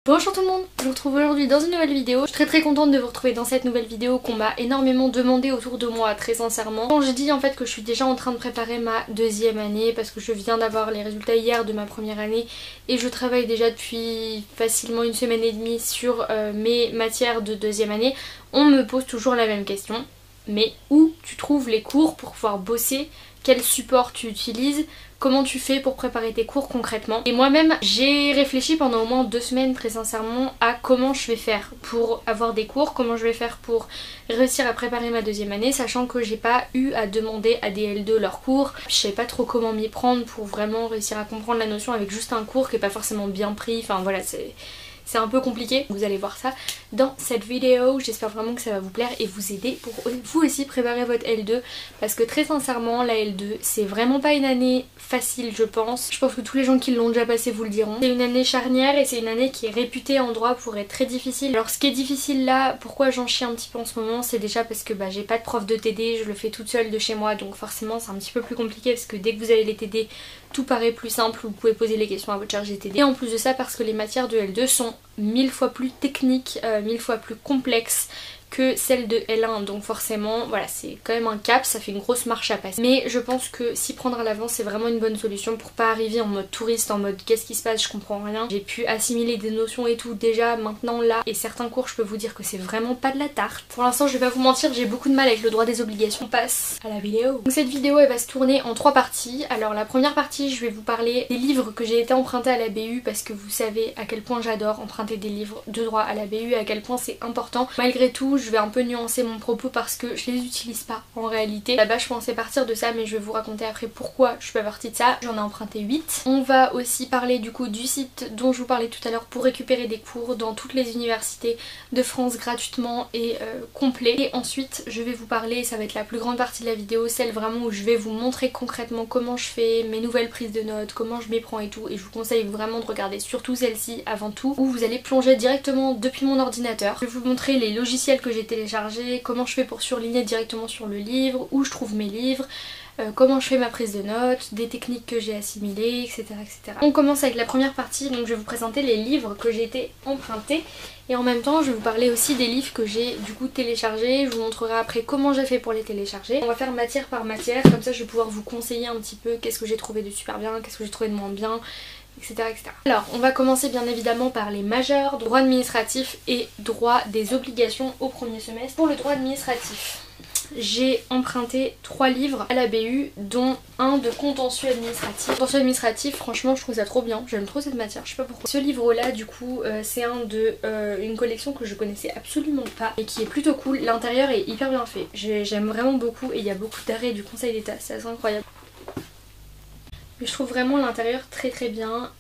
Bonjour tout le monde, je vous retrouve aujourd'hui dans une nouvelle vidéo. Je suis très contente de vous retrouver dans cette nouvelle vidéo qu'on m'a énormément demandé autour de moi, très sincèrement. Quand je dis en fait que je suis déjà en train de préparer ma deuxième année parce que je viens d'avoir les résultats hier de ma première année et je travaille déjà depuis facilement une semaine et demie sur mes matières de deuxième année, on me pose toujours la même question. Mais où tu trouves les cours pour pouvoir bosser? Quel support tu utilises? Comment tu fais pour préparer tes cours concrètement? Et moi-même, j'ai réfléchi pendant au moins 2 semaines très sincèrement à comment je vais faire pour avoir des cours, comment je vais faire pour réussir à préparer ma deuxième année, sachant que j'ai pas eu à demander à des L2 leurs cours. Je savais pas trop comment m'y prendre pour vraiment réussir à comprendre la notion avec juste un cours qui est pas forcément bien pris. Enfin voilà, c'est un peu compliqué, vous allez voir ça dans cette vidéo. J'espère vraiment que ça va vous plaire et vous aider pour vous aussi préparer votre L2 parce que très sincèrement la L2 c'est vraiment pas une année facile je pense. Je pense que tous les gens qui l'ont déjà passé vous le diront. C'est une année charnière et c'est une année qui est réputée en droit pour être très difficile. Alors ce qui est difficile là, pourquoi j'en chie un petit peu en ce moment, c'est déjà parce que j'ai pas de prof de TD, je le fais toute seule de chez moi donc forcément c'est un petit peu plus compliqué parce que dès que vous avez les TD tout paraît plus simple, vous pouvez poser les questions à votre chargé TD. Et en plus de ça parce que les matières de L2 sont 1000 fois plus techniques, 1000 fois plus complexes que celle de L1, donc forcément voilà c'est quand même un cap, ça fait une grosse marche à passer. Mais je pense que s'y prendre à l'avance c'est vraiment une bonne solution pour pas arriver en mode touriste, en mode qu'est-ce qui se passe, je comprends rien. J'ai pu assimiler des notions et tout déjà maintenant là, et certains cours je peux vous dire que c'est vraiment pas de la tarte. Pour l'instant je vais pas vous mentir, j'ai beaucoup de mal avec le droit des obligations. On passe à la vidéo. Donc cette vidéo elle va se tourner en 3 parties. Alors la première partie je vais vous parler des livres que j'ai été emprunter à la BU parce que vous savez à quel point j'adore emprunter des livres de droit à la BU, à quel point c'est important. Malgré tout je vais un peu nuancer mon propos parce que je les utilise pas en réalité. Là-bas je pensais partir de ça mais je vais vous raconter après pourquoi je suis pas partie de ça. J'en ai emprunté 8. On va aussi parler du coup du site dont je vous parlais tout à l'heure pour récupérer des cours dans toutes les universités de France gratuitement et complet. Et ensuite je vais vous parler, ça va être la plus grande partie de la vidéo, celle vraiment où je vais vous montrer concrètement comment je fais mes nouvelles prises de notes, comment je m'y prends et tout, et je vous conseille vraiment de regarder surtout celle-ci avant tout, où vous allez plonger directement depuis mon ordinateur. Je vais vous montrer les logiciels que j'ai téléchargés, comment je fais pour surligner directement sur le livre, où je trouve mes livres, comment je fais ma prise de notes, des techniques que j'ai assimilées, etc., etc. On commence avec la première partie, donc je vais vous présenter les livres que j'ai été empruntés et en même temps je vais vous parler aussi des livres que j'ai du coup téléchargés. Je vous montrerai après comment j'ai fait pour les télécharger. On va faire matière par matière, comme ça je vais pouvoir vous conseiller un petit peu qu'est-ce que j'ai trouvé de super bien, qu'est-ce que j'ai trouvé de moins bien, etc., etc. Alors on va commencer bien évidemment par les majeurs, droit administratif et droit des obligations au premier semestre. Pour le droit administratif, j'ai emprunté 3 livres à la BU dont un de contentieux administratif. Contentieux administratif, franchement je trouve ça trop bien, j'aime trop cette matière, je sais pas pourquoi. Ce livre là du coup c'est un de une collection que je connaissais absolument pas et qui est plutôt cool. L'intérieur est hyper bien fait, j'aime vraiment beaucoup et il y a beaucoup d'arrêts du Conseil d'État, c'est assez incroyable. Mais je trouve vraiment l'intérieur très bien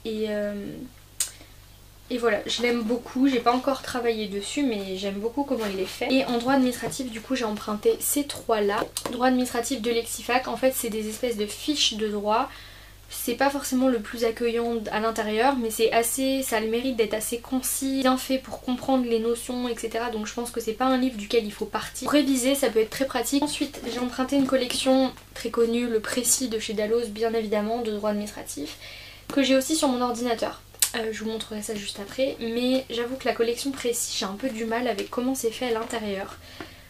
et voilà, je l'aime beaucoup, j'ai pas encore travaillé dessus mais j'aime beaucoup comment il est fait. Et en droit administratif du coup j'ai emprunté ces 3 là. Droit administratif de Lexifac, en fait c'est des espèces de fiches de droit. C'est pas forcément le plus accueillant à l'intérieur mais c'est assez, ça a le mérite d'être assez concis, bien fait pour comprendre les notions etc. Donc je pense que c'est pas un livre duquel il faut partir. Pour réviser ça peut être très pratique. Ensuite j'ai emprunté une collection très connue, le Précis de chez Dalloz bien évidemment, de droit administratif, que j'ai aussi sur mon ordinateur. Je vous montrerai ça juste après, mais j'avoue que la collection Précis, j'ai un peu du mal avec comment c'est fait à l'intérieur.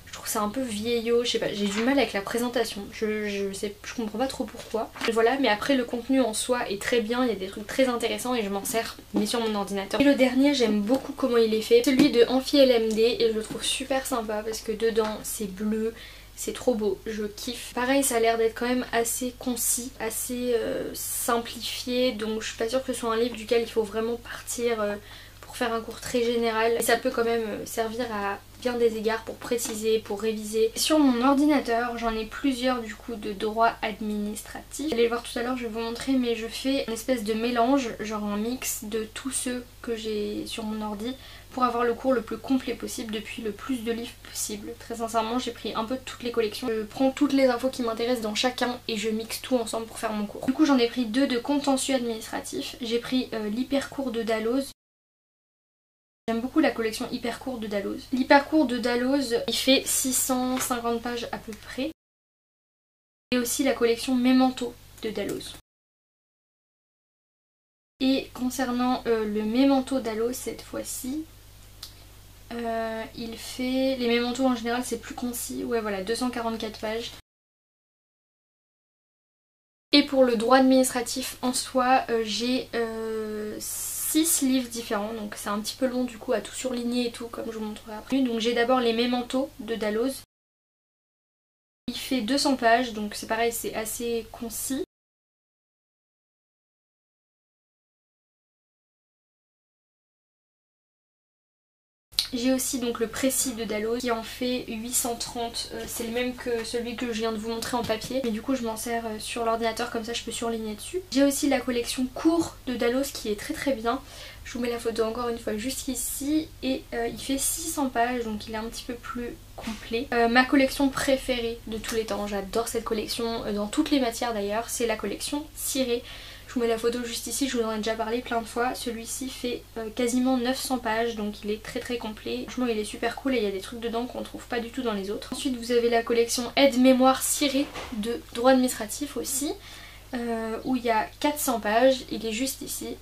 Je trouve ça un peu vieillot, je sais pas, j'ai du mal avec la présentation, je comprends pas trop pourquoi. Voilà, mais après le contenu en soi est très bien, il y a des trucs très intéressants et je m'en sers, mais sur mon ordinateur. Et le dernier, j'aime beaucoup comment il est fait, celui de Amphi-LMD, et je le trouve super sympa parce que dedans c'est bleu. C'est trop beau, je kiffe. Pareil, ça a l'air d'être quand même assez concis, assez simplifié, donc je suis pas sûre que ce soit un livre duquel il faut vraiment partir pour faire un cours très général. Et ça peut quand même servir à bien des égards pour préciser, pour réviser. Sur mon ordinateur, j'en ai plusieurs du coup de droit administratif. Vous allez le voir tout à l'heure, je vais vous montrer, mais je fais une espèce de mélange, genre un mix de tous ceux que j'ai sur mon ordi pour avoir le cours le plus complet possible depuis le plus de livres possible. Très sincèrement j'ai pris un peu de toutes les collections, je prends toutes les infos qui m'intéressent dans chacun et je mixe tout ensemble pour faire mon cours. Du coup j'en ai pris 2 de contentieux administratif, j'ai pris l'hypercours de Dalloz. J'aime beaucoup la collection Hypercours de Dalloz. L'Hypercours de Dalloz il fait 650 pages à peu près. Et aussi la collection Memento de Dalloz. Et concernant le Memento Dalloz cette fois-ci, il fait... Les Memento en général c'est plus concis, ouais voilà, 244 pages. Et pour le droit administratif en soi, j'ai 6 livres différents, donc c'est un petit peu long du coup à tout surligner et tout comme je vous montrerai après. Donc j'ai d'abord les Memento de Dalloz. Il fait 200 pages, donc c'est pareil, c'est assez concis. J'ai aussi donc le précis de Dalloz qui en fait 830, c'est le même que celui que je viens de vous montrer en papier, mais du coup je m'en sers sur l'ordinateur, comme ça je peux surligner dessus. J'ai aussi la collection court de Dalloz qui est très très bien. Je vous mets la photo encore une fois juste ici et il fait 600 pages, donc il est un petit peu plus complet. Ma collection préférée de tous les temps, j'adore cette collection dans toutes les matières d'ailleurs, c'est la collection cirée. Je vous mets la photo juste ici, je vous en ai déjà parlé plein de fois. Celui-ci fait quasiment 900 pages, donc il est très très complet. Franchement il est super cool et il y a des trucs dedans qu'on ne trouve pas du tout dans les autres. Ensuite vous avez la collection aide-mémoire cirée de droit administratif aussi, où il y a 400 pages, il est juste ici.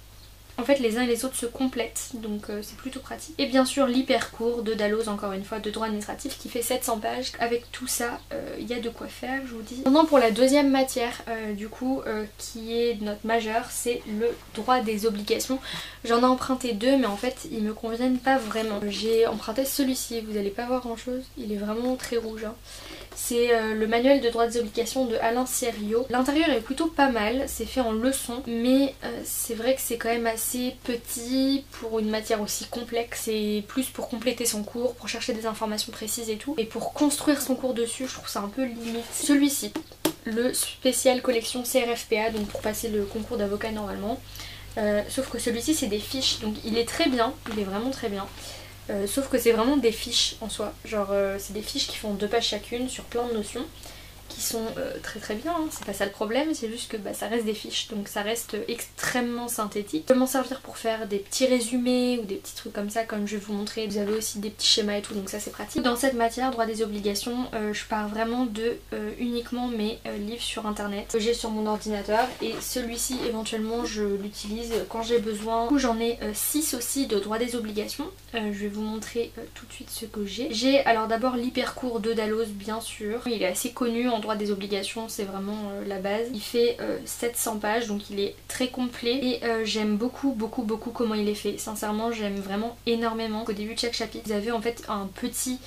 En fait les uns et les autres se complètent, donc c'est plutôt pratique. Et bien sûr l'hyper court de Dalloz, encore une fois, de droit administratif, qui fait 700 pages. Avec tout ça, il y a de quoi faire, je vous dis. Maintenant pour la deuxième matière, du coup, qui est notre majeure, c'est le droit des obligations. J'en ai emprunté 2, mais en fait ils me conviennent pas vraiment. J'ai emprunté celui-ci, vous n'allez pas voir grand chose, il est vraiment très rouge, hein. C'est le manuel de droit des obligations de Alain Sériaux. L'intérieur est plutôt pas mal, c'est fait en leçons, mais c'est vrai que c'est quand même assez petit pour une matière aussi complexe, et plus pour compléter son cours, pour chercher des informations précises et tout. Et pour construire son cours dessus, je trouve ça un peu limite. Celui-ci, le spécial collection CRFPA, donc pour passer le concours d'avocat normalement. Sauf que celui-ci c'est des fiches, donc il est très bien, il est vraiment très bien. Sauf que c'est vraiment des fiches en soi, genre c'est des fiches qui font 2 pages chacune sur plein de notions qui sont très très bien, hein. C'est pas ça le problème, c'est juste que ça reste des fiches, donc ça reste extrêmement synthétique. Je peux m'en servir pour faire des petits résumés ou des petits trucs comme ça, comme je vais vous montrer. Vous avez aussi des petits schémas et tout, donc ça c'est pratique. Dans cette matière, droit des obligations, je pars vraiment de uniquement mes livres sur internet que j'ai sur mon ordinateur, et celui-ci éventuellement je l'utilise quand j'ai besoin. Du coup j'en ai 6 aussi de droit des obligations. Je vais vous montrer tout de suite ce que j'ai. J'ai alors d'abord l'hyper court de Dalloz, bien sûr. Il est assez connu en droit des obligations, c'est vraiment la base. Il fait 700 pages, donc il est très complet, et j'aime beaucoup comment il est fait. Sincèrement j'aime vraiment énormément. Au début de chaque chapitre vous avez en fait un petit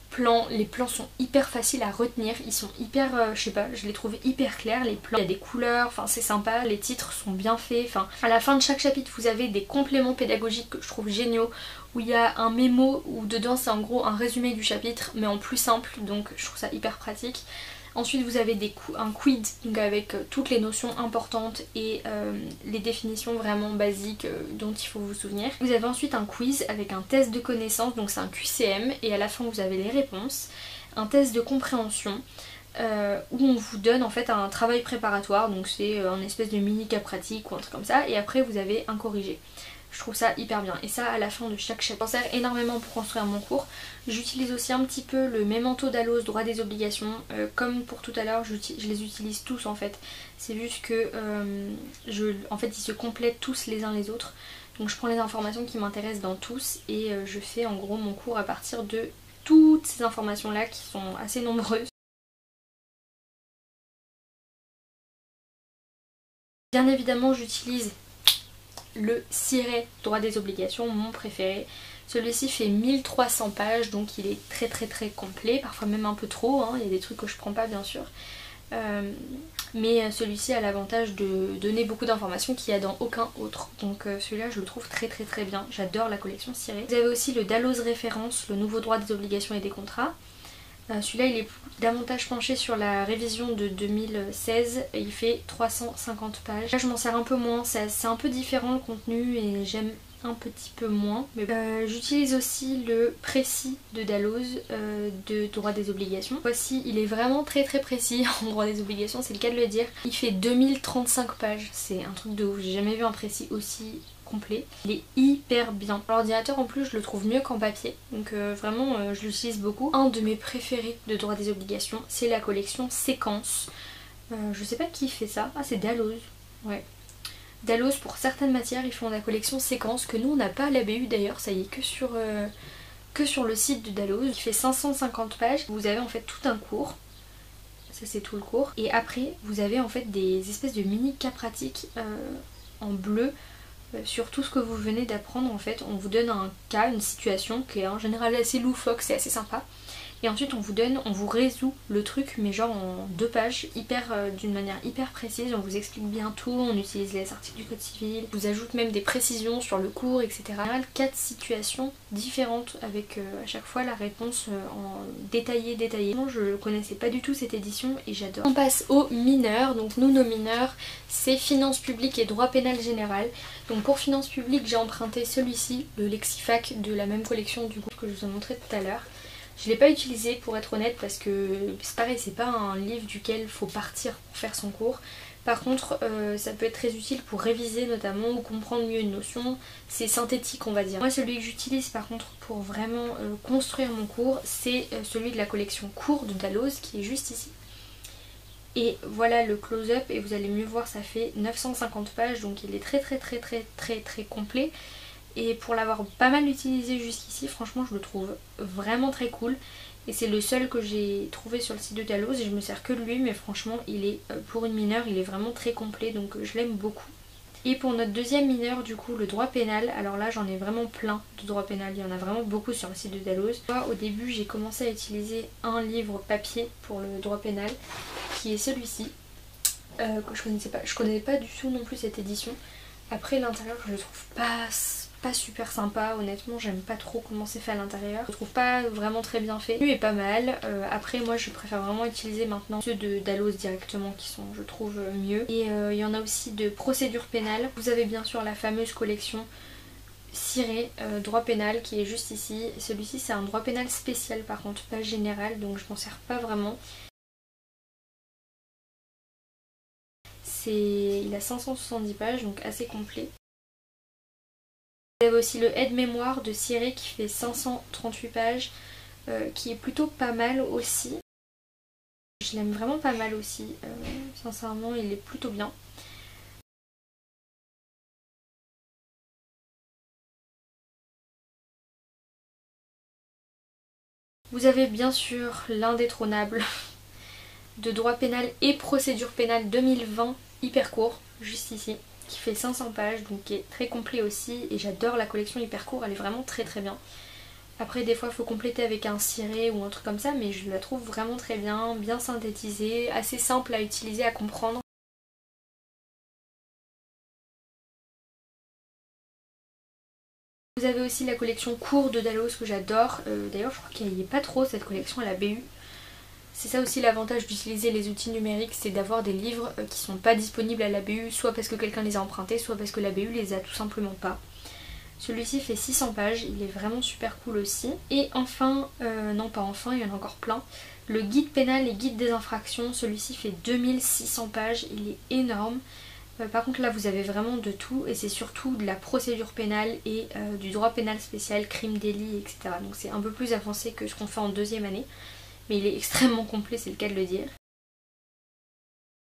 plan, les plans sont hyper faciles à retenir, ils sont hyper, je sais pas, je les trouve hyper clairs les plans, il y a des couleurs, enfin c'est sympa, les titres sont bien faits, enfin à la fin de chaque chapitre vous avez des compléments pédagogiques que je trouve géniaux, où il y a un mémo où dedans c'est en gros un résumé du chapitre mais en plus simple, donc je trouve ça hyper pratique. Ensuite vous avez un quiz donc avec toutes les notions importantes et les définitions vraiment basiques dont il faut vous souvenir. Vous avez ensuite un quiz avec un test de connaissance, donc c'est un QCM, et à la fin vous avez les réponses. Un test de compréhension où on vous donne en fait un travail préparatoire, donc c'est un espèce de mini cas pratique ou un truc comme ça, et après vous avez un corrigé. Je trouve ça hyper bien, et ça à la fin de chaque chapitre. Je m'en sers énormément pour construire mon cours. J'utilise aussi un petit peu le Memento Dalloz droit des obligations, comme pour tout à l'heure je les utilise tous en fait. C'est juste que en fait ils se complètent tous les uns les autres, donc je prends les informations qui m'intéressent dans tous et je fais en gros mon cours à partir de toutes ces informations là qui sont assez nombreuses. Bien évidemment j'utilise le ciré droit des obligations, mon préféré. Celui-ci fait 1300 pages, donc il est très complet, parfois même un peu trop, hein. Il y a des trucs que je prends pas bien sûr. Mais celui-ci a l'avantage de donner beaucoup d'informations qu'il n'y a dans aucun autre. Donc celui-là je le trouve très bien, j'adore la collection cirée. Vous avez aussi le Dalloz référence, le nouveau droit des obligations et des contrats. Celui-là il est davantage penché sur la révision de 2016 et il fait 350 pages. Là je m'en sers un peu moins, c'est un peu différent le contenu et j'aime un petit peu moins. J'utilise aussi le précis de Dalloz de droit des obligations. Voici, il est vraiment très précis en droit des obligations, c'est le cas de le dire. Il fait 2035 pages, c'est un truc de ouf, j'ai jamais vu un précis aussi complet. Il est hyper bien. L'ordinateur en plus je le trouve mieux qu'en papier, donc vraiment je l'utilise beaucoup. Un de mes préférés de droit des obligations c'est la collection Séquence. Je sais pas qui fait ça, ah c'est Dalloz, ouais. Dalloz pour certaines matières ils font la collection séquence que nous on n'a pas à la BU d'ailleurs, ça y est que sur le site de Dalloz qui fait 550 pages. Vous avez en fait tout un cours, ça c'est tout le cours, et après vous avez en fait des espèces de mini cas pratiques en bleu sur tout ce que vous venez d'apprendre. En fait on vous donne un cas, une situation qui est en général assez loufoque, c'est assez sympa. Et ensuite on vous résout le truc mais genre en 2 pages, d'une manière hyper précise, on vous explique bien tout, on utilise les articles du code civil, on vous ajoute même des précisions sur le cours, etc. En général 4 situations différentes avec à chaque fois la réponse en détaillé. Moi je connaissais pas du tout cette édition et j'adore. On passe aux mineurs, donc nous nos mineurs c'est finances publiques et droit pénal général. Donc pour finances publiques j'ai emprunté celui-ci, le Lexifac de la même collection du coup que je vous ai montré tout à l'heure. Je l'ai pas utilisé pour être honnête parce que c'est pareil, c'est pas un livre duquel il faut partir pour faire son cours. Par contre ça peut être très utile pour réviser notamment ou comprendre mieux une notion. C'est synthétique on va dire. Moi celui que j'utilise par contre pour vraiment construire mon cours c'est celui de la collection cours de Dalloz qui est juste ici. Et voilà le close-up et vous allez mieux voir ça fait 950 pages donc il est très complet. Et pour l'avoir pas mal utilisé jusqu'ici, franchement je le trouve vraiment très cool. Et c'est le seul que j'ai trouvé sur le site de Dalloz et je me sers que de lui. Mais franchement il est, pour une mineure, il est vraiment très complet donc je l'aime beaucoup. Et pour notre deuxième mineur du coup, le droit pénal, alors là j'en ai vraiment plein de droit pénal, il y en a vraiment beaucoup sur le site de Dalloz. Moi au début j'ai commencé à utiliser un livre papier pour le droit pénal qui est celui-ci. Que je connaissais pas, je connaissais pas du tout non plus cette édition. Après l'intérieur je le trouve pas super sympa, honnêtement j'aime pas trop comment c'est fait à l'intérieur. Je le trouve pas vraiment très bien fait. Lui est pas mal, après moi je préfère vraiment utiliser maintenant ceux de Dalloz directement qui sont je trouve mieux. Et il y en a aussi de procédure pénale. Vous avez bien sûr la fameuse collection ciré droit pénal qui est juste ici. Celui-ci c'est un droit pénal spécial par contre, pas général, donc je m'en sers pas vraiment. Il a 570 pages donc assez complet. Vous avez aussi le aide-mémoire de Ciré qui fait 538 pages, qui est plutôt pas mal aussi. Je l'aime vraiment pas mal aussi, sincèrement il est plutôt bien. Vous avez bien sûr l'indétrônable de droit pénal et procédure pénale 2020, hyper court, juste ici, qui fait 500 pages, donc qui est très complet aussi, et j'adore la collection hyper court, elle est vraiment très bien. Après des fois il faut compléter avec un ciré ou un truc comme ça, mais je la trouve vraiment très bien synthétisée, assez simple à utiliser, à comprendre. Vous avez aussi la collection cours de Dalloz que j'adore, d'ailleurs je crois qu'il n'y a pas trop cette collection à la BU. C'est ça aussi l'avantage d'utiliser les outils numériques, c'est d'avoir des livres qui sont pas disponibles à la BU, soit parce que quelqu'un les a empruntés, soit parce que la BU les a tout simplement pas. Celui-ci fait 600 pages, il est vraiment super cool aussi. Et enfin, non pas enfin, il y en a encore plein, le guide pénal et guide des infractions, celui-ci fait 2600 pages, il est énorme. Par contre là vous avez vraiment de tout et c'est surtout de la procédure pénale et du droit pénal spécial, crime, délit, etc. Donc c'est un peu plus avancé que ce qu'on fait en deuxième année. Mais il est extrêmement complet, c'est le cas de le dire.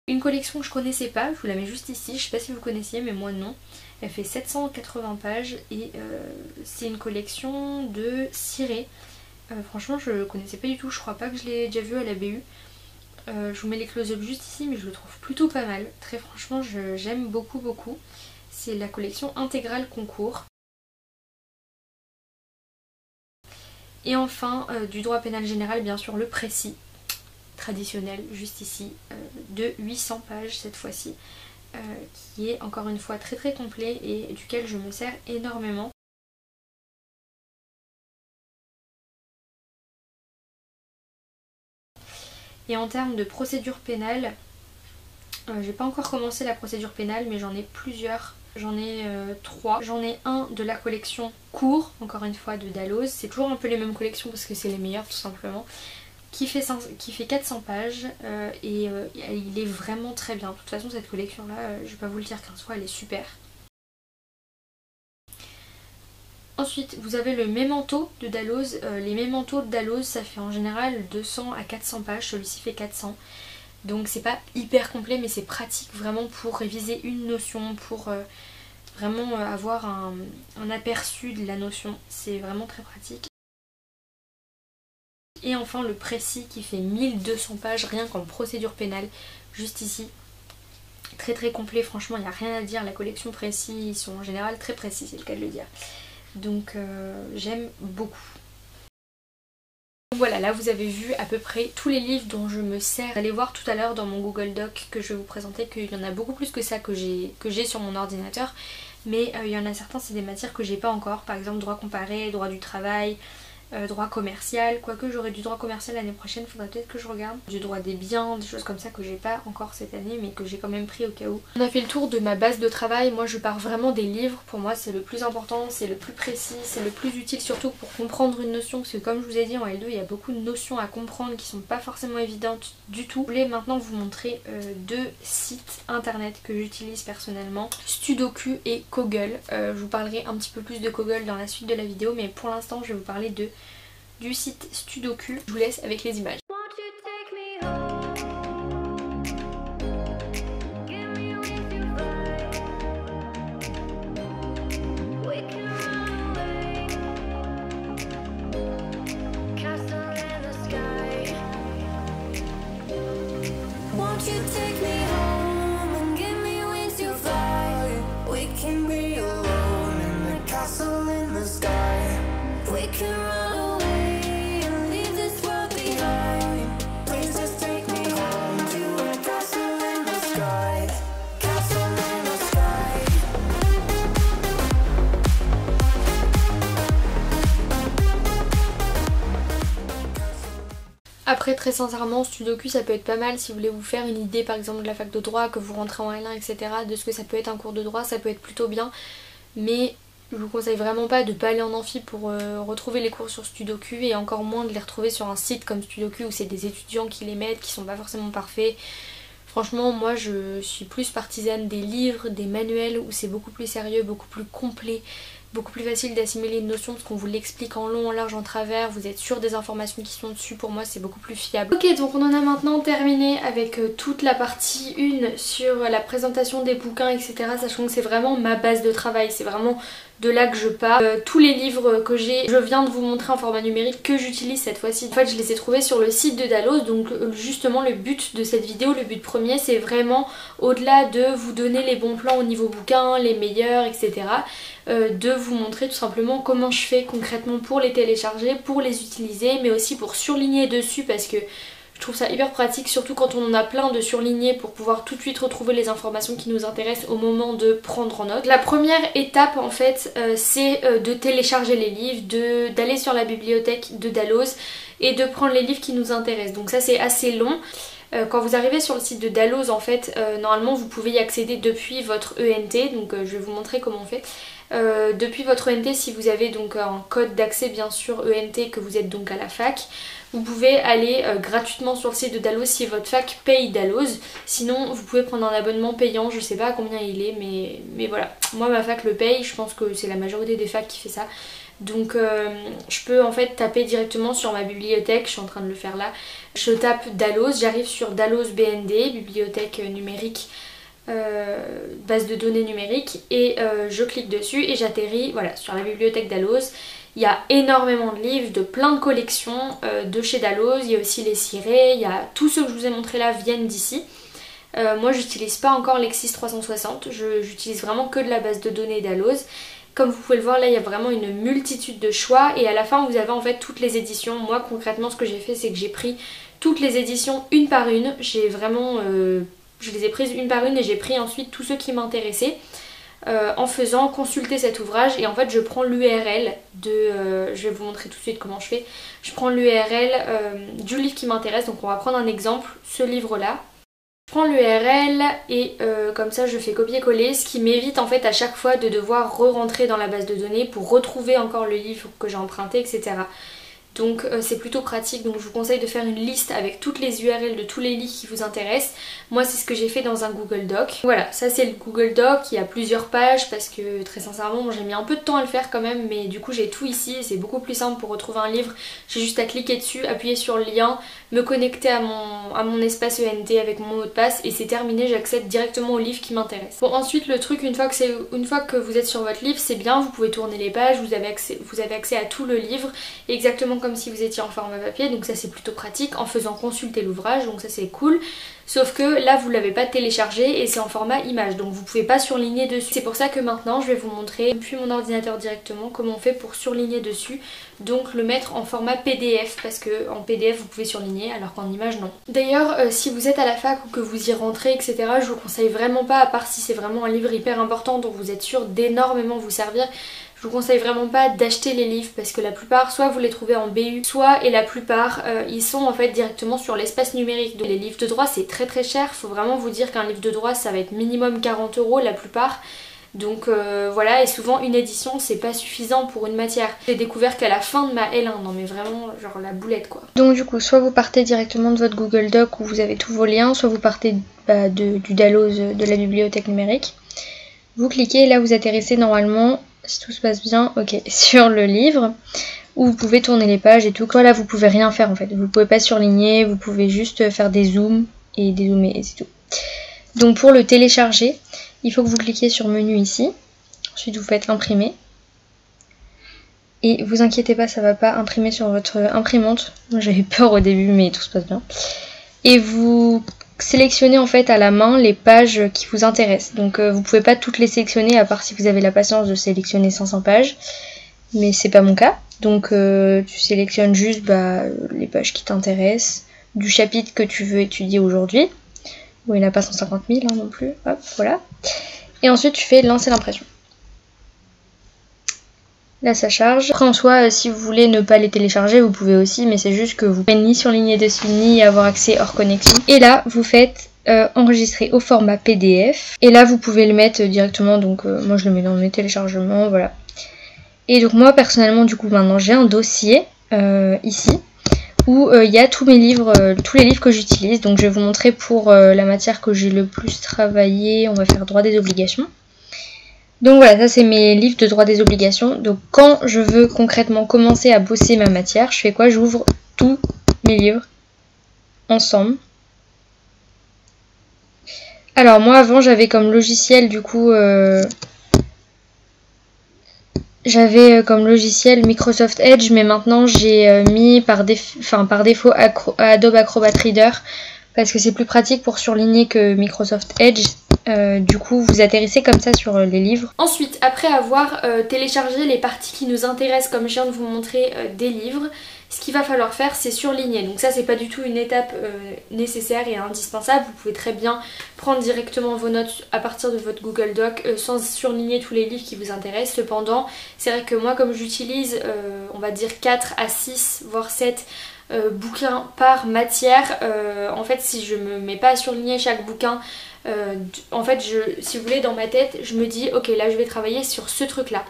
Une collection que je connaissais pas, je vous la mets juste ici, je sais pas si vous connaissiez mais moi non. Elle fait 780 pages et c'est une collection de ciré. Franchement je connaissais pas du tout, je crois pas que je l'ai déjà vu à la BU. Je vous mets les close-up juste ici mais je le trouve plutôt pas mal. Très franchement j'aime beaucoup. C'est la collection intégrale concours. Et enfin, du droit pénal général, bien sûr, le précis, traditionnel, juste ici, de 800 pages cette fois-ci, qui est encore une fois très complet et duquel je me sers énormément. Et en termes de procédure pénale, j'ai pas encore commencé la procédure pénale, mais j'en ai plusieurs. J'en ai 3. J'en ai un de la collection cours, encore une fois de Dalloz. C'est toujours un peu les mêmes collections parce que c'est les meilleures tout simplement. Qui fait 400 pages et il est vraiment très bien. De toute façon cette collection là, je vais pas vous le dire 15 fois, elle est super. Ensuite vous avez le Memento de Dalloz. Les Memento de Dalloz ça fait en général 200 à 400 pages, celui-ci fait 400. Donc c'est pas hyper complet mais c'est pratique vraiment pour réviser une notion, pour vraiment avoir un aperçu de la notion. C'est vraiment très pratique. Et enfin le précis qui fait 1200 pages rien qu'en procédure pénale, juste ici. Très très complet, franchement il n'y a rien à dire, la collection précis, ils sont en général très précis, c'est le cas de le dire. Donc j'aime beaucoup. Voilà, là vous avez vu à peu près tous les livres dont je me sers. Vous allez voir tout à l'heure dans mon Google Doc que je vais vous présenter qu'il y en a beaucoup plus que ça que j'ai sur mon ordinateur. Mais il y en a certains, c'est des matières que j'ai pas encore. Par exemple droit comparé, droit du travail, droit commercial. Quoique j'aurai du droit commercial l'année prochaine, faudrait peut-être que je regarde. Du droit des biens, des choses comme ça que j'ai pas encore cette année mais que j'ai quand même pris au cas où. On a fait le tour de ma base de travail. Moi je pars vraiment des livres. Pour moi c'est le plus important, c'est le plus précis, c'est le plus utile surtout pour comprendre une notion. Parce que comme je vous ai dit en L2 il y a beaucoup de notions à comprendre qui sont pas forcément évidentes du tout. Je voulais maintenant vous montrer deux sites internet que j'utilise personnellement. Sudoku et Koggle. Je vous parlerai un petit peu plus de Koggle dans la suite de la vidéo mais pour l'instant je vais vous parler du site Sudoku. Je vous laisse avec les images. Après très sincèrement Sudoku ça peut être pas mal si vous voulez vous faire une idée par exemple de la fac de droit, que vous rentrez en L1 etc. de ce que ça peut être un cours de droit, ça peut être plutôt bien. Mais je vous conseille vraiment pas de pas aller en amphi pour retrouver les cours sur Sudoku et encore moins de les retrouver sur un site comme Sudoku où c'est des étudiants qui les mettent, qui sont pas forcément parfaits. Franchement moi je suis plus partisane des livres, des manuels où c'est beaucoup plus sérieux, beaucoup plus complet, beaucoup plus facile d'assimiler une notion parce qu'on vous l'explique en long, en large, en travers, vous êtes sûr des informations qui sont dessus, pour moi c'est beaucoup plus fiable. Ok, donc on en a maintenant terminé avec toute la partie 1 sur la présentation des bouquins etc, sachant que c'est vraiment ma base de travail, c'est vraiment de là que je pars. Tous les livres que j'ai, je viens de vous montrer en format numérique que j'utilise cette fois-ci. En fait je les ai trouvés sur le site de Dalloz, donc justement le but de cette vidéo, le but premier c'est vraiment au-delà de vous donner les bons plans au niveau bouquin, les meilleurs etc, de vous montrer tout simplement comment je fais concrètement pour les télécharger, pour les utiliser, mais aussi pour surligner dessus parce que je trouve ça hyper pratique, surtout quand on en a plein de surlignés pour pouvoir tout de suite retrouver les informations qui nous intéressent au moment de prendre en note. La première étape en fait c'est de télécharger les livres, d'aller sur la bibliothèque de Dalloz et de prendre les livres qui nous intéressent. Donc ça c'est assez long. Quand vous arrivez sur le site de Dalloz en fait normalement vous pouvez y accéder depuis votre ENT, donc je vais vous montrer comment on fait. Depuis votre ENT, si vous avez donc un code d'accès bien sûr ENT, que vous êtes donc à la fac, vous pouvez aller gratuitement sur le site de Dalloz si votre fac paye Dalloz. Sinon vous pouvez prendre un abonnement payant, je sais pas à combien il est mais voilà. Moi ma fac le paye, je pense que c'est la majorité des facs qui fait ça. Donc je peux en fait taper directement sur ma bibliothèque, je suis en train de le faire là. Je tape Dalloz, j'arrive sur Dalloz BND, bibliothèque numérique, base de données numérique, et je clique dessus et j'atterris voilà, sur la bibliothèque Dalloz. Il y a énormément de livres, de plein de collections de chez Dalloz, il y a aussi les cirés, il y a tous ceux que je vous ai montrés là viennent d'ici. Moi j'utilise pas encore Lexis 360, j'utilise vraiment que de la base de données Dalloz. Comme vous pouvez le voir là il y a vraiment une multitude de choix et à la fin vous avez en fait toutes les éditions. Moi concrètement ce que j'ai fait c'est que j'ai pris toutes les éditions une par une, j'ai vraiment... je les ai prises une par une et j'ai pris ensuite tous ceux qui m'intéressaient en faisant consulter cet ouvrage et en fait je prends l'URL de... je vais vous montrer tout de suite comment je fais. Je prends l'URL du livre qui m'intéresse, donc on va prendre un exemple, ce livre là. Je prends l'URL et comme ça je fais copier-coller, ce qui m'évite en fait à chaque fois de devoir re-rentrer dans la base de données pour retrouver encore le livre que j'ai emprunté etc. donc c'est plutôt pratique. Donc je vous conseille de faire une liste avec toutes les URL de tous les livres qui vous intéressent. Moi c'est ce que j'ai fait dans un Google Doc. Voilà, ça c'est le Google Doc, il y a plusieurs pages parce que très sincèrement j'ai mis un peu de temps à le faire quand même, mais du coup j'ai tout ici et c'est beaucoup plus simple pour retrouver un livre. J'ai juste à cliquer dessus, appuyer sur le lien, me connecter à mon espace ENT avec mon mot de passe et c'est terminé, j'accède directement au livre qui m'intéresse. Bon, ensuite le truc, une fois que vous êtes sur votre livre, c'est bien, vous pouvez tourner les pages, vous avez accès à tout le livre, exactement comme si vous étiez en format papier, donc ça c'est plutôt pratique en faisant consulter l'ouvrage, donc ça c'est cool. Sauf que là vous l'avez pas téléchargé et c'est en format image, donc vous pouvez pas surligner dessus. C'est pour ça que maintenant je vais vous montrer depuis mon ordinateur directement comment on fait pour surligner dessus, donc le mettre en format PDF, parce que en PDF vous pouvez surligner alors qu'en image non. D'ailleurs si vous êtes à la fac ou que vous y rentrez etc, je vous conseille vraiment pas, à part si c'est vraiment un livre hyper important dont vous êtes sûr d'énormément vous servir, je vous conseille vraiment pas d'acheter les livres parce que la plupart, soit vous les trouvez en BU, soit et la plupart ils sont en fait directement sur l'espace numérique. Donc les livres de droit c'est très très cher, faut vraiment vous dire qu'un livre de droit ça va être minimum 40 € la plupart. Donc voilà, et souvent une édition c'est pas suffisant pour une matière. J'ai découvert qu'à la fin de ma L1, non mais vraiment genre la boulette quoi. Donc du coup soit vous partez directement de votre Google Doc où vous avez tous vos liens, soit vous partez du Dalloz de la bibliothèque numérique. Vous cliquez et là vous atterrissez normalement, si tout se passe bien, ok, sur le livre où vous pouvez tourner les pages et tout. Là vous pouvez rien faire en fait, vous pouvez pas surligner, vous pouvez juste faire des zooms et dézoomer et c'est tout. Donc pour le télécharger, il faut que vous cliquiez sur menu ici, ensuite vous faites imprimer. Et vous inquiétez pas, ça va pas imprimer sur votre imprimante. Moi j'avais peur au début mais tout se passe bien. Et vous sélectionnez en fait à la main les pages qui vous intéressent. Donc vous pouvez pas toutes les sélectionner à part si vous avez la patience de sélectionner 500 pages. Mais c'est pas mon cas. Donc tu sélectionnes juste les pages qui t'intéressent, du chapitre que tu veux étudier aujourd'hui. Bon il n'y en a pas 150 000 hein, non plus. Hop, voilà. Et ensuite tu fais lancer l'impression. Là ça charge. Après en soi si vous voulez ne pas les télécharger vous pouvez aussi, mais c'est juste que vous pouvez ni surligner dessus ni avoir accès hors connexion. Et là vous faites enregistrer au format PDF. Et là vous pouvez le mettre directement, donc moi je le mets dans mes téléchargements, voilà. Et donc moi personnellement du coup maintenant j'ai un dossier ici où il y a tous mes livres, tous les livres que j'utilise. Donc je vais vous montrer pour la matière que j'ai le plus travaillé, on va faire droit des obligations. Donc voilà, ça c'est mes livres de droit des obligations. Donc quand je veux concrètement commencer à bosser ma matière, je fais quoi? J'ouvre tous mes livres ensemble. Alors moi avant j'avais comme logiciel du coup Microsoft Edge, mais maintenant j'ai mis par défaut Adobe Acrobat Reader parce que c'est plus pratique pour surligner que Microsoft Edge. Du coup vous atterrissez comme ça sur les livres. Ensuite, après avoir téléchargé les parties qui nous intéressent, comme je viens de vous montrer des livres, ce qu'il va falloir faire c'est surligner. Donc ça c'est pas du tout une étape nécessaire et indispensable. Vous pouvez très bien prendre directement vos notes à partir de votre Google Doc sans surligner tous les livres qui vous intéressent. Cependant c'est vrai que moi comme j'utilise on va dire 4 à 6 voire 7 bouquins par matière, en fait si je me mets pas à surligner chaque bouquin, en fait si vous voulez dans ma tête je me dis ok là je vais travailler sur ce truc là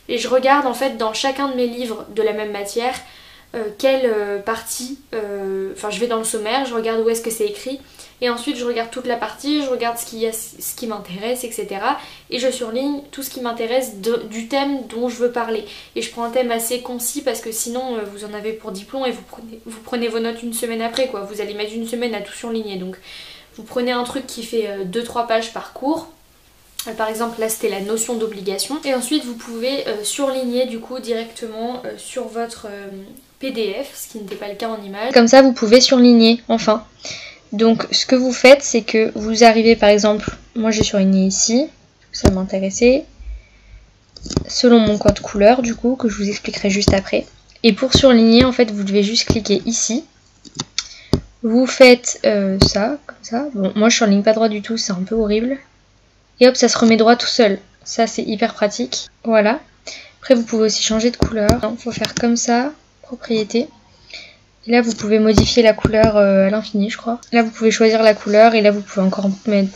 et je regarde en fait dans chacun de mes livres de la même matière quelle partie, je vais dans le sommaire, je regarde où est-ce que c'est écrit et ensuite je regarde toute la partie, je regarde ce qui m'intéresse etc. et je surligne tout ce qui m'intéresse du thème dont je veux parler. Et je prends un thème assez concis parce que sinon vous en avez pour diplôme et vous prenez vos notes une semaine après quoi, vous allez mettre une semaine à tout surligner. Donc vous prenez un truc qui fait 2-3 pages par cours. Par exemple là c'était la notion d'obligation. Et ensuite vous pouvez surligner du coup directement sur votre PDF, ce qui n'était pas le cas en image. Comme ça vous pouvez surligner enfin. Donc ce que vous faites c'est que vous arrivez par exemple, moi j'ai surligné ici, ça m'intéressait, selon mon code couleur du coup que je vous expliquerai juste après. Et pour surligner en fait vous devez juste cliquer ici. Vous faites ça, comme ça. Bon, moi je surligne pas droit du tout, c'est un peu horrible. Et hop, ça se remet droit tout seul. Ça c'est hyper pratique. Voilà. Après vous pouvez aussi changer de couleur. Il faut faire comme ça, propriété. Et là vous pouvez modifier la couleur à l'infini je crois. Là vous pouvez choisir la couleur et là vous pouvez encore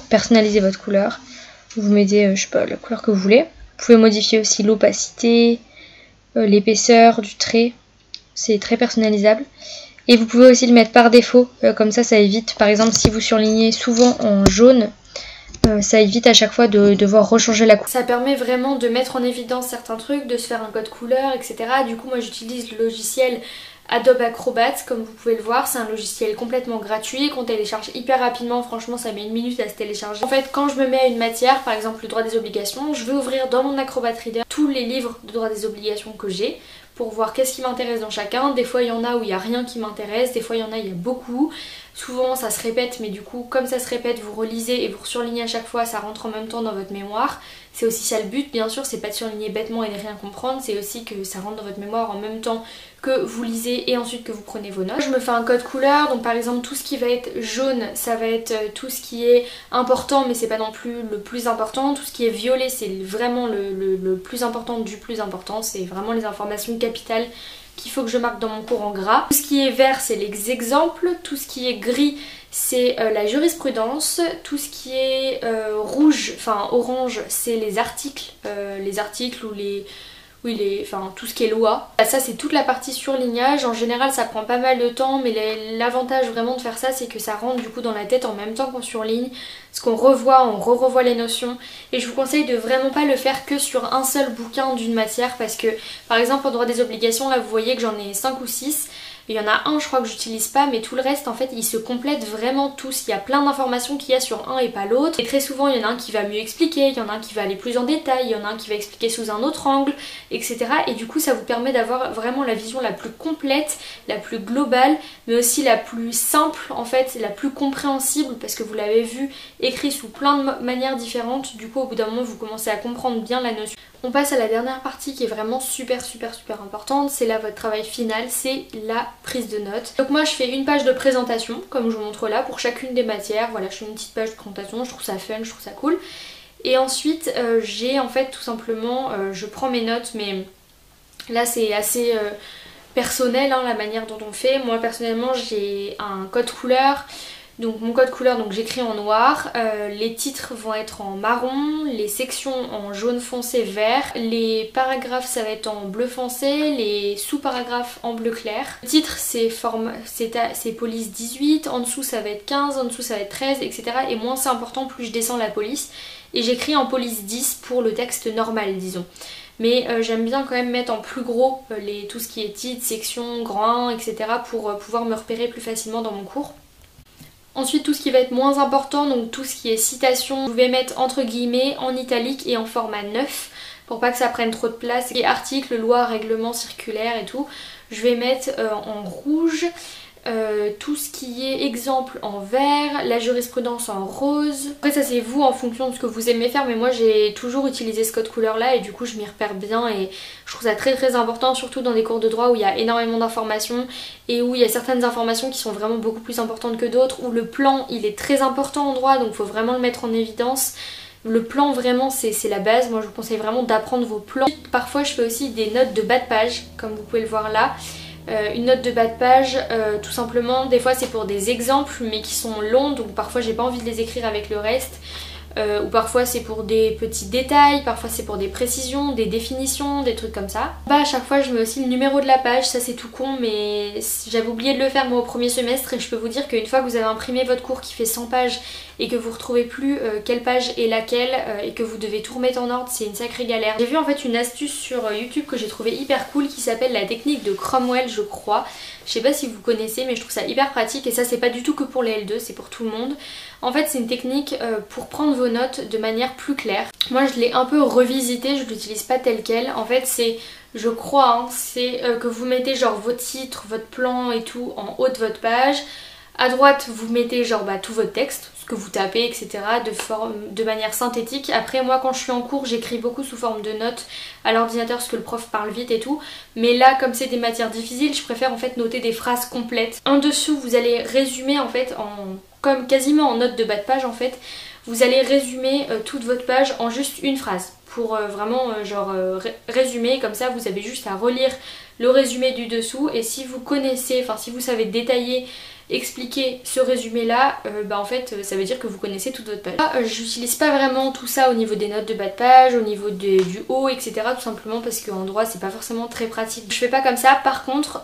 personnaliser votre couleur. Vous mettez, je sais pas, la couleur que vous voulez. Vous pouvez modifier aussi l'opacité, l'épaisseur du trait. c'est très personnalisable. Et vous pouvez aussi le mettre par défaut, comme ça évite, par exemple si vous surlignez souvent en jaune, ça évite à chaque fois de devoir rechanger la couleur. Ça permet vraiment de mettre en évidence certains trucs, de se faire un code couleur, etc. Du coup moi j'utilise le logiciel Adobe Acrobat, comme vous pouvez le voir, c'est un logiciel complètement gratuit qu'on télécharge hyper rapidement, franchement ça met 1 minute à se télécharger. En fait quand je me mets à une matière, par exemple le droit des obligations, je vais ouvrir dans mon Acrobat Reader tous les livres de droit des obligations que j'ai pour voir qu'est-ce qui m'intéresse dans chacun. Des fois il y en a où il n'y a rien qui m'intéresse, des fois il y en a il y a beaucoup. Souvent ça se répète, mais du coup comme ça se répète, vous relisez et vous surlignez à chaque fois, ça rentre en même temps dans votre mémoire. C'est aussi ça le but, bien sûr, c'est pas de surligner bêtement et de rien comprendre, c'est aussi que ça rentre dans votre mémoire en même temps que vous lisez et ensuite que vous prenez vos notes. Je me fais un code couleur, donc par exemple tout ce qui va être jaune, ça va être tout ce qui est important, mais c'est pas non plus le plus important. Tout ce qui est violet, c'est vraiment le plus important du plus important, c'est vraiment les informations capitales qu'il faut que je marque dans mon cours en gras. Tout ce qui est vert, c'est les exemples. Tout ce qui est gris, c'est la jurisprudence. Tout ce qui est rouge, enfin orange, c'est les articles ou les... Oui, enfin tout ce qui est loi. Ça c'est toute la partie surlignage. En général ça prend pas mal de temps, mais l'avantage vraiment de faire ça, c'est que ça rentre du coup dans la tête en même temps qu'on surligne. Parce qu'on revoit, on re-revoit les notions. Et je vous conseille de vraiment pas le faire que sur un seul bouquin d'une matière, parce que par exemple en droit des obligations, là vous voyez que j'en ai 5 ou 6. Il y en a un je crois que j'utilise pas, mais tout le reste en fait ils se complètent vraiment tous. Il y a plein d'informations qu'il y a sur un et pas l'autre. Et très souvent il y en a un qui va mieux expliquer, il y en a un qui va aller plus en détail, il y en a un qui va expliquer sous un autre angle, etc. Et du coup ça vous permet d'avoir vraiment la vision la plus complète, la plus globale, mais aussi la plus simple en fait, la plus compréhensible, parce que vous l'avez vu écrit sous plein de manières différentes. Du coup au bout d'un moment vous commencez à comprendre bien la notion. On passe à la dernière partie qui est vraiment super importante, c'est là votre travail final, c'est la prise de notes. Donc moi je fais une page de présentation, comme je vous montre là, pour chacune des matières. Voilà, je fais une petite page de présentation, je trouve ça fun, je trouve ça cool. Et ensuite j'ai en fait tout simplement, je prends mes notes, mais là c'est assez personnel hein, la manière dont on fait. Moi personnellement j'ai un code couleur. Donc mon code couleur, donc j'écris en noir, les titres vont être en marron, les sections en jaune foncé vert, les paragraphes ça va être en bleu foncé, les sous-paragraphes en bleu clair. Le titre c'est police 18, en dessous ça va être 15, en dessous ça va être 13, etc. Et moins c'est important, plus je descends la police. Et j'écris en police 10 pour le texte normal disons. Mais j'aime bien quand même mettre en plus gros tout ce qui est titre, section, grand 1, etc. pour pouvoir me repérer plus facilement dans mon cours. Ensuite tout ce qui va être moins important, donc tout ce qui est citation, vous pouvez mettre entre guillemets en italique et en format 9 pour pas que ça prenne trop de place. Et articles, loi, règlement, circulaire et tout, je vais mettre en rouge. Tout ce qui est exemple en vert, la jurisprudence en rose. Après ça c'est vous en fonction de ce que vous aimez faire, mais moi j'ai toujours utilisé ce code couleur là et du coup je m'y repère bien et je trouve ça très important, surtout dans des cours de droit où il y a énormément d'informations et où il y a certaines informations qui sont vraiment beaucoup plus importantes que d'autres, où le plan il est très important en droit donc il faut vraiment le mettre en évidence. Le plan vraiment c'est la base, moi je vous conseille vraiment d'apprendre vos plans. Parfois je fais aussi des notes de bas de page comme vous pouvez le voir là. Une note de bas de page, tout simplement, des fois c'est pour des exemples mais qui sont longs donc parfois j'ai pas envie de les écrire avec le reste. Ou parfois c'est pour des petits détails, parfois c'est pour des précisions, des définitions, des trucs comme ça. Bah à chaque fois je mets aussi le numéro de la page, ça c'est tout con mais j'avais oublié de le faire moi au premier semestre et je peux vous dire qu'une fois que vous avez imprimé votre cours qui fait 100 pages et que vous retrouvez plus quelle page est laquelle et que vous devez tout remettre en ordre, c'est une sacrée galère. J'ai vu en fait une astuce sur YouTube que j'ai trouvé hyper cool qui s'appelle la technique de Cromwell je crois. Je sais pas si vous connaissez mais je trouve ça hyper pratique et ça c'est pas du tout que pour les L2, c'est pour tout le monde. En fait c'est une technique pour prendre vos notes de manière plus claire. Moi je l'ai un peu revisité, je l'utilise pas tel quel. En fait c'est, je crois, hein, c'est que vous mettez genre vos titres, votre plan et tout en haut de votre page. À droite vous mettez genre tout votre texte, ce que vous tapez etc. de manière synthétique. Après moi quand je suis en cours j'écris beaucoup sous forme de notes à l'ordinateur parce que le prof parle vite et tout. Mais là comme c'est des matières difficiles je préfère en fait noter des phrases complètes. En dessous vous allez résumer en fait comme quasiment en note de bas de page en fait. Vous allez résumer toute votre page en juste une phrase pour vraiment résumer, comme ça vous avez juste à relire le résumé du dessous et si vous connaissez, enfin si vous savez détailler expliquer ce résumé là, en fait ça veut dire que vous connaissez toute votre page. J'utilise pas vraiment tout ça au niveau des notes de bas de page, au niveau du haut, etc. tout simplement parce qu'en droit c'est pas forcément très pratique. Je fais pas comme ça. Par contre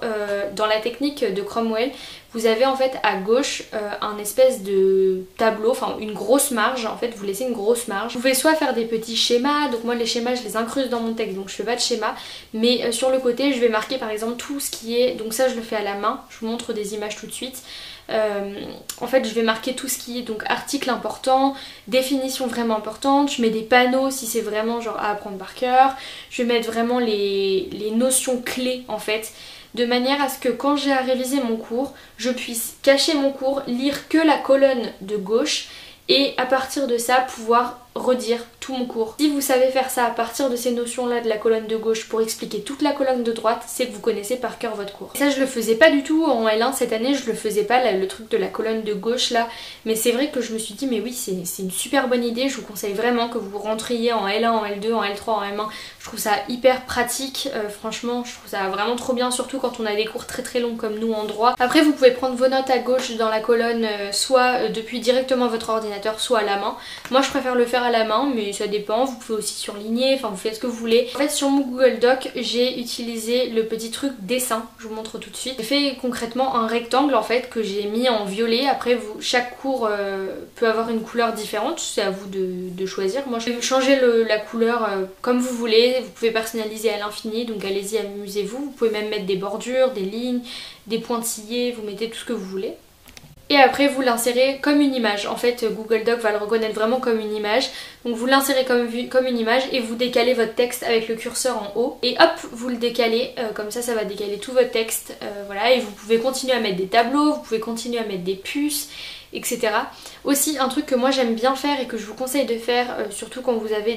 dans la technique de Cromwell, vous avez en fait à gauche un espèce de tableau, enfin une grosse marge, en fait vous laissez une grosse marge. Vous pouvez soit faire des petits schémas, donc moi les schémas je les incruste dans mon texte donc je fais pas de schéma, mais sur le côté je vais marquer par exemple tout ce qui est, donc ça je le fais à la main, je vous montre des images tout de suite. En fait je vais marquer tout ce qui est donc article important, définition vraiment importante, je mets des panneaux si c'est vraiment genre à apprendre par cœur, je vais mettre vraiment les notions clés en fait, de manière à ce que quand j'ai à réviser mon cours, je puisse cacher mon cours, lire que la colonne de gauche et à partir de ça pouvoir redire tout mon cours. Si vous savez faire ça à partir de ces notions là de la colonne de gauche pour expliquer toute la colonne de droite, c'est que vous connaissez par cœur votre cours. Et ça je le faisais pas du tout en L1 cette année, je le faisais pas le truc de la colonne de gauche là, mais c'est vrai que je me suis dit mais oui c'est une super bonne idée, je vous conseille vraiment que vous rentriez en L1, en L2, en L3, en M1, je trouve ça hyper pratique, franchement je trouve ça vraiment trop bien, surtout quand on a des cours très longs comme nous en droit. Après vous pouvez prendre vos notes à gauche dans la colonne, soit depuis directement votre ordinateur, soit à la main. Moi je préfère le faire à la main mais ça dépend, vous pouvez aussi surligner, enfin vous faites ce que vous voulez. En fait sur mon Google Doc j'ai utilisé le petit truc dessin, je vous montre tout de suite. J'ai fait concrètement un rectangle en fait que j'ai mis en violet, après chaque cours peut avoir une couleur différente, c'est à vous de choisir. Moi je vais changer la couleur comme vous voulez, vous pouvez personnaliser à l'infini donc allez-y amusez-vous, vous pouvez même mettre des bordures, des lignes, des pointillés, vous mettez tout ce que vous voulez. Et après vous l'insérez comme une image, en fait Google Doc va le reconnaître vraiment comme une image, donc vous l'insérez comme une image et vous décalez votre texte avec le curseur en haut et hop vous le décalez, comme ça va décaler tout votre texte, voilà, et vous pouvez continuer à mettre des tableaux, vous pouvez continuer à mettre des puces, etc. Aussi un truc que moi j'aime bien faire et que je vous conseille de faire, surtout quand vous avez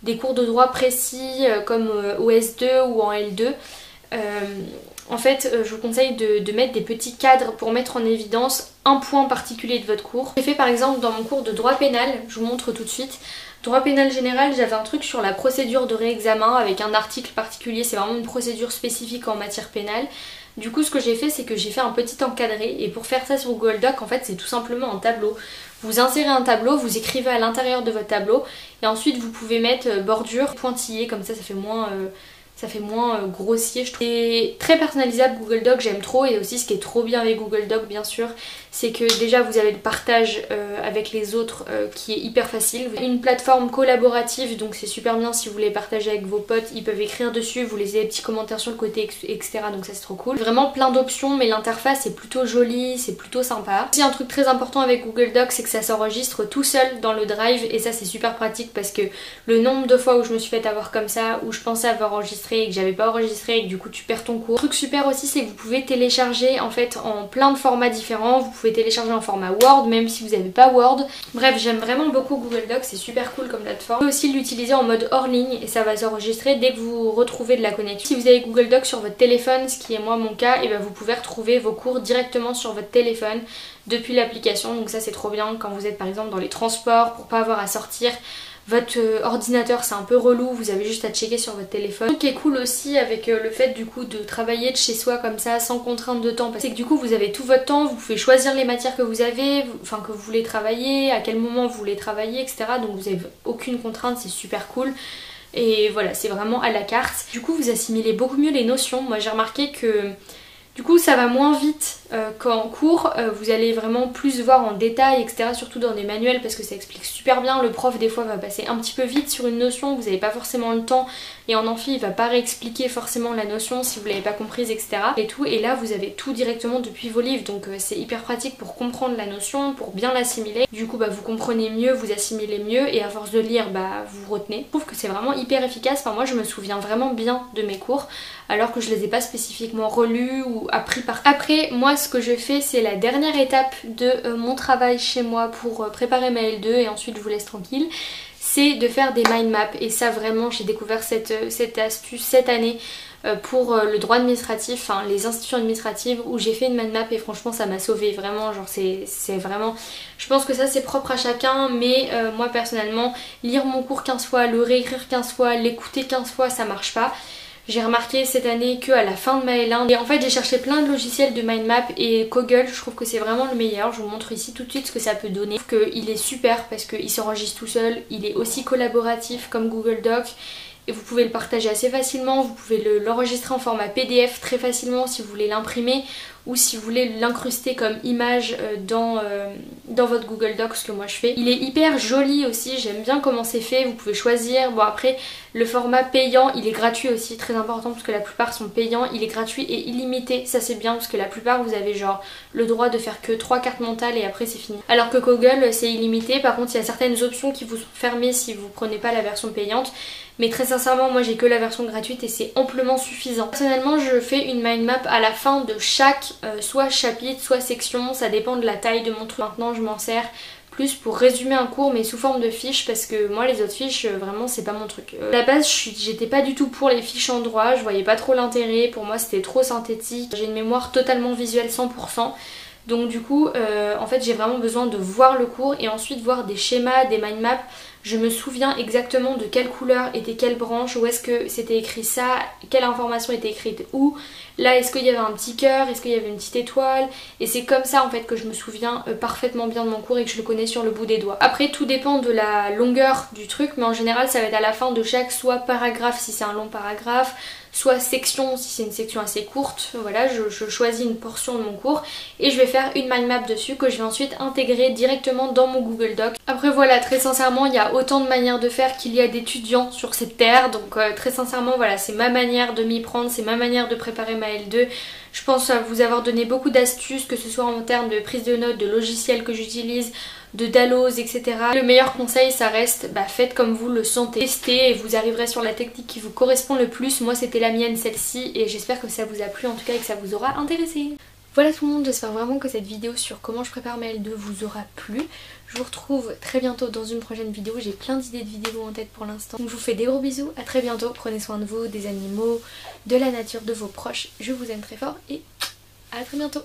des cours de droit précis comme au S2 ou en L2, en fait je vous conseille de mettre des petits cadres pour mettre en évidence un point particulier de votre cours. J'ai fait par exemple dans mon cours de droit pénal, je vous montre tout de suite. Droit pénal général, j'avais un truc sur la procédure de réexamen avec un article particulier, c'est vraiment une procédure spécifique en matière pénale. Du coup ce que j'ai fait c'est que j'ai fait un petit encadré et pour faire ça sur Google Doc en fait c'est tout simplement un tableau. Vous insérez un tableau, vous écrivez à l'intérieur de votre tableau et ensuite vous pouvez mettre bordure, pointillé, comme ça fait moins... grossier je trouve. C'est très personnalisable Google Doc, j'aime trop, et aussi ce qui est trop bien avec Google Doc bien sûr c'est que déjà vous avez le partage avec les autres qui est hyper facile. Une plateforme collaborative donc c'est super bien si vous voulez partager avec vos potes, ils peuvent écrire dessus, vous laissez des petits commentaires sur le côté etc, donc ça c'est trop cool. Vraiment plein d'options mais l'interface est plutôt jolie, c'est plutôt sympa. Aussi un truc très important avec Google Doc c'est que ça s'enregistre tout seul dans le Drive et ça c'est super pratique parce que le nombre de fois où je me suis fait avoir comme ça, où je pensais avoir enregistré et que j'avais pas enregistré et que du coup tu perds ton cours. Un truc super aussi c'est que vous pouvez télécharger en fait en plein de formats différents, vous pouvez télécharger en format Word même si vous n'avez pas Word. Bref j'aime vraiment beaucoup Google Docs, c'est super cool comme plateforme. Vous pouvez aussi l'utiliser en mode hors ligne et ça va s'enregistrer dès que vous retrouvez de la connexion. Si vous avez Google Docs sur votre téléphone, ce qui est moi mon cas, et ben vous pouvez retrouver vos cours directement sur votre téléphone depuis l'application, donc ça c'est trop bien quand vous êtes par exemple dans les transports pour pas avoir à sortir votre ordinateur, c'est un peu relou, vous avez juste à checker sur votre téléphone. Ce qui est cool aussi avec le fait du coup de travailler de chez soi comme ça sans contrainte de temps, c'est que du coup vous avez tout votre temps, vous pouvez choisir les matières que vous avez, enfin que vous voulez travailler, à quel moment vous voulez travailler, etc. Donc vous avez aucune contrainte, c'est super cool. Et voilà, c'est vraiment à la carte. Du coup vous assimilez beaucoup mieux les notions. Moi j'ai remarqué que du coup ça va moins vite qu'en cours, vous allez vraiment plus voir en détail etc, surtout dans des manuels parce que ça explique super bien. Le prof des fois va passer un petit peu vite sur une notion, vous n'avez pas forcément le temps et en amphi il va pas réexpliquer forcément la notion si vous l'avez pas comprise etc. Et là vous avez tout directement depuis vos livres donc c'est hyper pratique pour comprendre la notion, pour bien l'assimiler. Du coup vous comprenez mieux, vous assimilez mieux et à force de lire vous retenez. Je trouve que c'est vraiment hyper efficace, enfin moi je me souviens vraiment bien de mes cours alors que je les ai pas spécifiquement relus ou appris par... Après moi ce que je fais c'est la dernière étape de mon travail chez moi pour préparer ma L2 et ensuite je vous laisse tranquille, c'est de faire des mind maps et ça vraiment j'ai découvert cette astuce cette année pour le droit administratif, enfin les institutions administratives où j'ai fait une mind map et franchement ça m'a sauvée vraiment, genre c'est vraiment, je pense que ça c'est propre à chacun mais moi personnellement lire mon cours 15 fois, le réécrire 15 fois, l'écouter 15 fois ça marche pas. J'ai remarqué cette année qu'à la fin de ma L1, et en fait j'ai cherché plein de logiciels de mind map et Koggle, je trouve que c'est vraiment le meilleur. Je vous montre ici tout de suite ce que ça peut donner. Je trouve qu'il est super parce qu'il s'enregistre tout seul, il est aussi collaboratif comme Google Doc. Et vous pouvez le partager assez facilement, vous pouvez l'enregistrer en format PDF très facilement si vous voulez l'imprimer ou si vous voulez l'incruster comme image dans votre Google Docs, ce que moi je fais. Il est hyper joli aussi, j'aime bien comment c'est fait, vous pouvez choisir. Bon après le format payant il est gratuit aussi, très important parce que la plupart sont payants, il est gratuit et illimité, ça c'est bien parce que la plupart vous avez genre le droit de faire que 3 cartes mentales et après c'est fini. Alors que Koggle c'est illimité, par contre il y a certaines options qui vous sont fermées si vous prenez pas la version payante. Mais très sincèrement moi j'ai que la version gratuite et c'est amplement suffisant. Personnellement je fais une mind map à la fin de chaque soit chapitre soit section, ça dépend de la taille de mon truc. Maintenant je m'en sers plus pour résumer un cours mais sous forme de fiches parce que moi les autres fiches vraiment c'est pas mon truc. À la base j'étais pas du tout pour les fiches en droit, je voyais pas trop l'intérêt, pour moi c'était trop synthétique. J'ai une mémoire totalement visuelle 100%. Donc du coup en fait j'ai vraiment besoin de voir le cours et ensuite voir des schémas, des mind maps. Je me souviens exactement de quelle couleur était quelle branche, où est-ce que c'était écrit ça, quelle information était écrite où. Là est-ce qu'il y avait un petit cœur, est-ce qu'il y avait une petite étoile. Et c'est comme ça en fait que je me souviens parfaitement bien de mon cours et que je le connais sur le bout des doigts. Après tout dépend de la longueur du truc, mais en général ça va être à la fin de chaque soit paragraphe si c'est un long paragraphe, soit section si c'est une section assez courte. Voilà, je choisis une portion de mon cours et je vais faire une mind map dessus que je vais ensuite intégrer directement dans mon Google Doc. Après voilà, très sincèrement il y a autant de manières de faire qu'il y a d'étudiants sur cette terre, donc très sincèrement voilà, c'est ma manière de m'y prendre, c'est ma manière de préparer ma L2. Je pense vous avoir donné beaucoup d'astuces, que ce soit en termes de prise de notes, de logiciels que j'utilise, de Dalloz, etc. Le meilleur conseil ça reste, faites comme vous le sentez, testez et vous arriverez sur la technique qui vous correspond le plus. Moi c'était la mienne celle-ci et j'espère que ça vous a plu en tout cas et que ça vous aura intéressé. Voilà tout le monde, j'espère vraiment que cette vidéo sur comment je prépare ma L2 vous aura plu. Je vous retrouve très bientôt dans une prochaine vidéo, j'ai plein d'idées de vidéos en tête pour l'instant. Donc je vous fais des gros bisous, à très bientôt, prenez soin de vous, des animaux, de la nature, de vos proches. Je vous aime très fort et à très bientôt.